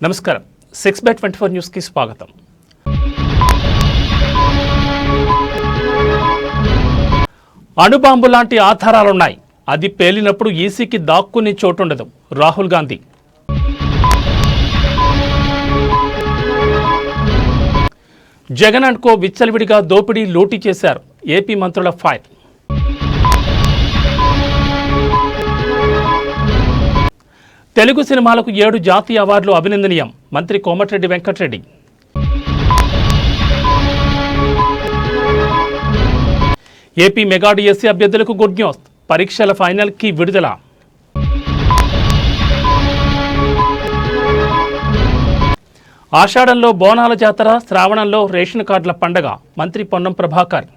నమస్కారం 6/24 న్యూస్ కి స్వాగతం. అణుబాంబు లాంటి ఆధారాలున్నాయి. అది పేలినప్పుడు ఈసీకి దాక్కునే చోటుండదు. రాహుల్ గాంధీ. జగన్ అండ్ కో విచ్చలవిడిగా దోపిడీ లూటీ చేశారు. ఏపీ మంత్రుల ఫైర్. తెలుగు సినిమాలకు 7 జాతీయ అవార్డులు అభినందనీయం. మంత్రి Komatireddy Venkatreddy. AP mega DSC అభ్యర్థులకు గుడ్ న్యూస్. పరీక్షల ఫైనల్కి విడుదల. ఆషాఢంలో బోనాల జాతర, శ్రావణంలో రేషన్ కార్డుల పండగ. మంత్రి Ponnam Prabhakar.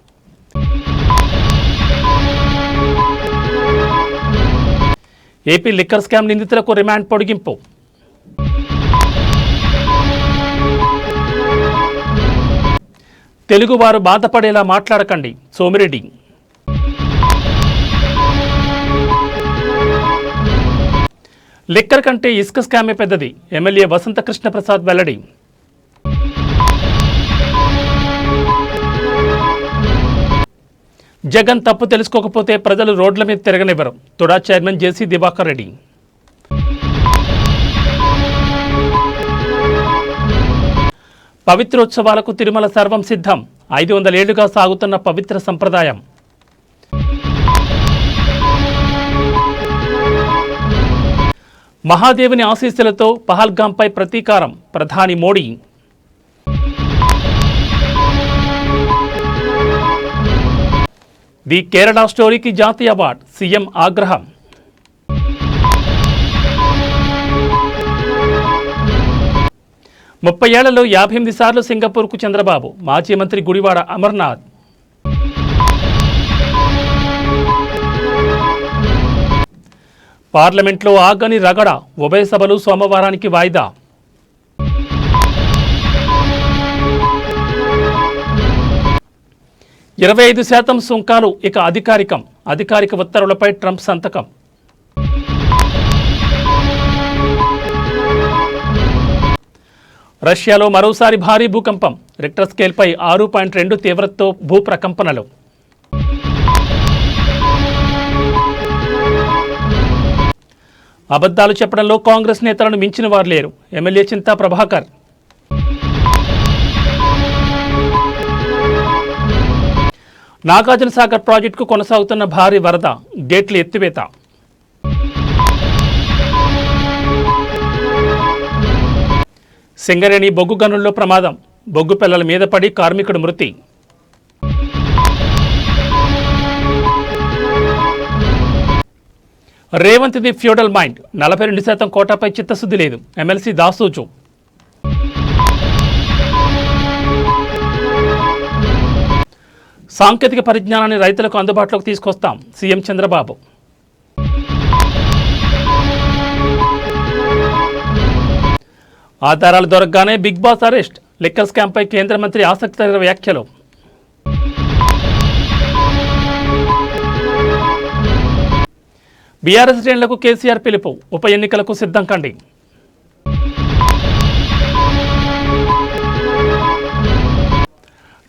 AP liquor scam నిందితులకు రిమాండ్ పొడిగింపు. తెలుగువారు బాధపడేలా మాట్లాడకండి. సోమిరెడ్డి. లిక్కర్ కంటే ఇసుక స్కామే పెద్దది. ఎమ్మెల్యే వసంత కృష్ణ ప్రసాద్ వెల్లడి. జగన్ తప్పు తెలుసుకోకపోతే ప్రజలు రోడ్ల మీద తిరగనివ్వరు. తుడా చైర్మన్ జేసీ దివాకర్ రెడ్డి. పవిత్రోత్సవాలకు తిరుమల సర్వం సిద్ధం. 500 ఏళ్లుగా సాగుతున్న పవిత్ర సంప్రదాయం. మహాదేవుని ఆశీస్సులతో పహల్గాంపై ప్రతీకారం. ప్రధాని మోడీ. ది కేరళ స్టోరీకి జాతీయ అవార్డు. సీఎం ఆగ్రహం. ముప్పై ఏళ్లలో 58 సార్లు సింగపూర్కు చంద్రబాబు. మాజీ మంత్రి గుడివాడ అమర్నాథ్. పార్లమెంట్లో ఆగని రగడ. ఉభయ సభలు సోమవారానికి వాయిదా. %25 సుంకాలు ఇక అధికారికం. అధికారిక ఉత్తర్వులపై ట్రంప్ సంతకం. రష్యాలో మరోసారి భారీ భూకంపం. రిక్టర్ స్కేల్పై 6.2 తీవ్రతతో భూప్రకంపనలు. అబద్ధాలు చెప్పడంలో కాంగ్రెస్ నేతలను మించిన వారు లేరు. ఎమ్మెల్యే చింతా ప్రభాకర్. నాగార్జునసాగర్ ప్రాజెక్టుకు కొనసాగుతున్న భారీ వరద. గేట్లు ఎత్తివేత. సింగరేణి బొగ్గు గనుల్లో ప్రమాదం. బొగ్గు పిల్లల మీద పడి కార్మికుడు మృతి. రేవంత్ది ఫ్యూడల్ మైండ్. 42% కోటాపై చిత్తశుద్ధి లేదు. ఎమ్మెల్సీ దాసూజు. సాంకేతిక పరిజ్ఞానాన్ని రైతులకు అందుబాటులోకి తీసుకొస్తాం. సీఎం చంద్రబాబు. ఆధారాలు దొరకగానే బిగ్ బాస్ అరెస్ట్. లిక్కర్ స్కామ్పై కేంద్ర మంత్రి ఆసక్తికర వ్యాఖ్యలు. బీఆర్ఎస్ శ్రేణులకు కేసీఆర్ పిలుపు. ఉప ఎన్నికలకు సిద్ధం కండి.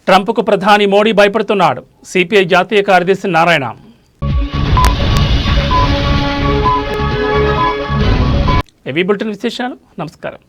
ట్రంప్కు ప్రధాని మోడీ భయపడుతున్నాడు. సిపిఐ జాతీయ కార్యదర్శి నారాయణ. ఏవీ బులెటిన్ విశేషాలు. నమస్కారం.